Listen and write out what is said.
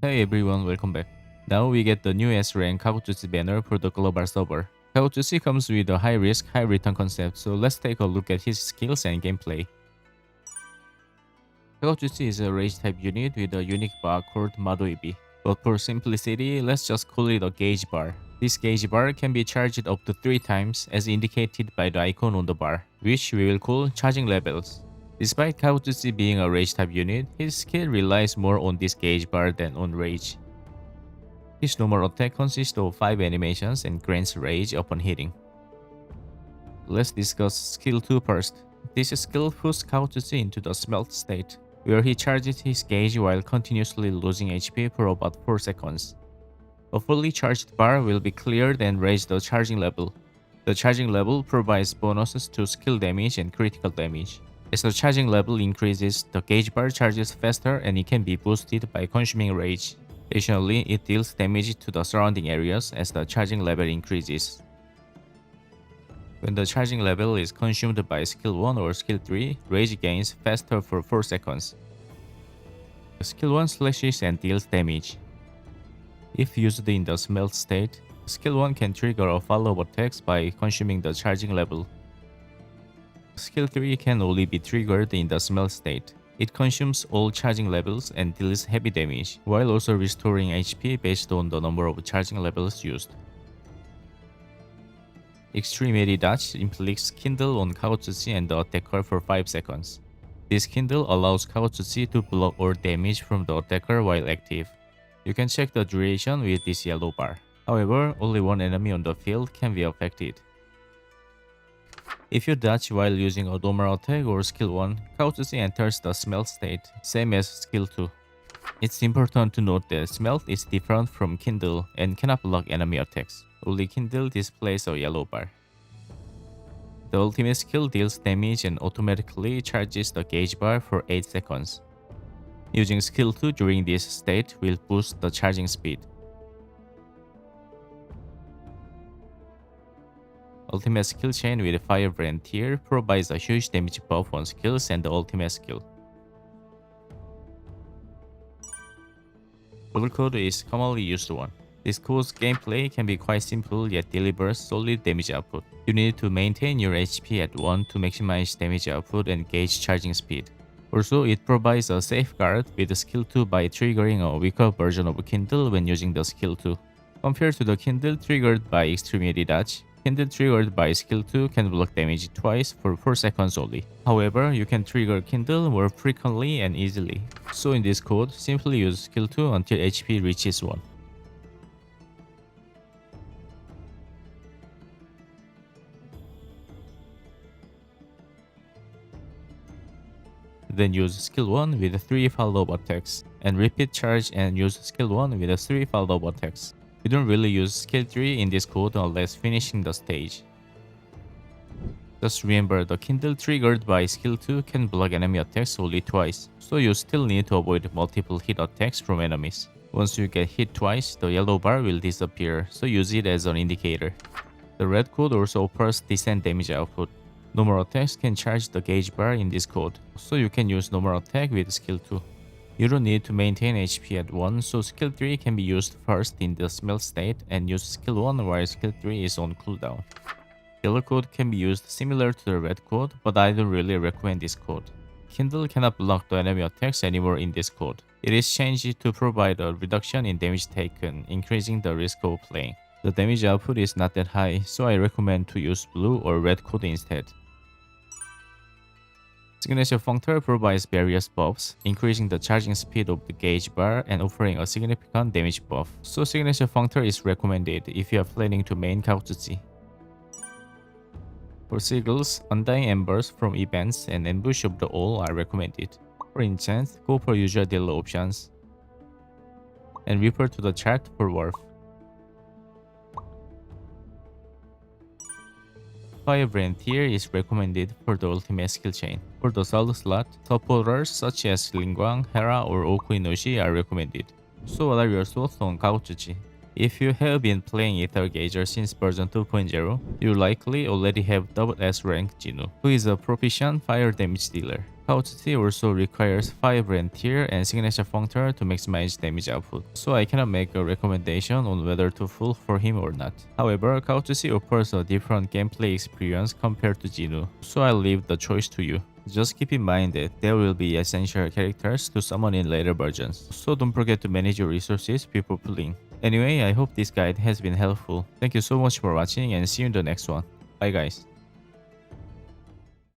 Hey everyone, welcome back. Now we get the new S rank Kagoutsuchi banner for the global server. Kagoutsuchi comes with a high risk, high return concept, so let's take a look at his skills and gameplay. Kagoutsuchi is a rage type unit with a unique bar called Madoibi. But for simplicity, let's just call it a gauge bar. This gauge bar can be charged up to 3 times as indicated by the icon on the bar, which we will call charging levels. Despite Kagoutsuchi being a rage type unit, his skill relies more on this gauge bar than on rage. His normal attack consists of 5 animations and grants rage upon hitting. Let's discuss skill 2 first. This skill puts Kaotsutsu into the smelt state, where he charges his gauge while continuously losing HP for about 4 seconds. A fully charged bar will be cleared and raise the charging level. The charging level provides bonuses to skill damage and critical damage. As the charging level increases, the gauge bar charges faster and it can be boosted by consuming rage. Additionally, it deals damage to the surrounding areas as the charging level increases. When the charging level is consumed by skill 1 or skill 3, rage gains faster for 4 seconds. Skill 1 slashes and deals damage. If used in the smelt state, skill 1 can trigger a follow-up attack by consuming the charging level. Skill 3 can only be triggered in the smelt state. It consumes all charging levels and deals heavy damage, while also restoring HP based on the number of charging levels used. Extremity Dash inflicts Kindle on Kaotsutsu and the attacker for 5 seconds. This Kindle allows Kaotsutsu to block all damage from the attacker while active. You can check the duration with this yellow bar. However, only one enemy on the field can be affected. If you dodge while using a normal attack or skill 1, Kaotsutsu enters the smelt state, same as skill 2. It's important to note that smelt is different from Kindle and cannot block enemy attacks. Only Kindle displays a yellow bar. The ultimate skill deals damage and automatically charges the gauge bar for 8 seconds. Using skill 2 during this state will boost the charging speed. Ultimate skill chain with Firebrand tier provides a huge damage buff on skills and the ultimate skill. Bubble Code is commonly used one. This code's gameplay can be quite simple yet delivers solid damage output. You need to maintain your HP at 1 to maximize damage output and gauge charging speed. Also, it provides a safeguard with skill 2 by triggering a weaker version of Kindle when using the skill 2. Compared to the Kindle triggered by Extremity Dodge, Kindle triggered by skill 2 can block damage twice for 4 seconds only. However, you can trigger Kindle more frequently and easily. So in this code, simply use skill 2 until HP reaches 1. Then use skill 1 with 3 follow-up attacks, and repeat charge and use skill 1 with 3 follow-up attacks. You don't really use skill 3 in this code unless finishing the stage. Just remember the Kindle triggered by skill 2 can block enemy attacks only twice, so you still need to avoid multiple hit attacks from enemies. Once you get hit twice, the yellow bar will disappear, so use it as an indicator. The red code also offers decent damage output. Normal attacks can charge the gauge bar in this code, so you can use normal attack with skill 2. You don't need to maintain HP at 1, so skill 3 can be used first in the smelt state and use skill 1 while skill 3 is on cooldown. Yellow code can be used similar to the red code, but I don't really recommend this code. Kindle cannot block the enemy attacks anymore in this code. It is changed to provide a reduction in damage taken, increasing the risk of playing. The damage output is not that high, so I recommend to use blue or red code instead. Signature Functor provides various buffs, increasing the charging speed of the gauge bar and offering a significant damage buff. So Signature Functor is recommended if you are planning to main Kaotsutsu. For Sigils, Undying Embers from events and Ambush of the All are recommended. For enchants, go for usual dealer options, and refer to the chart for Wolf. Firebrand tier is recommended for the ultimate skill chain. For the solo slot, supporters such as Lingguang, Hera, or Okuinoshi are recommended. So what are your thoughts on Kaotsutsu? If you have been playing Ether Gauger since version 2.0, you likely already have double S rank Jinu, who is a proficient fire damage dealer. Kao Tzu also requires 5 Rend Tier and Signature Functor to maximize damage output, so I cannot make a recommendation on whether to full for him or not. However, Kao Tzu offers a different gameplay experience compared to Jinwoo, so I'll leave the choice to you. Just keep in mind that there will be essential characters to summon in later versions, so don't forget to manage your resources before pulling. Anyway, I hope this guide has been helpful. Thank you so much for watching and see you in the next one. Bye guys.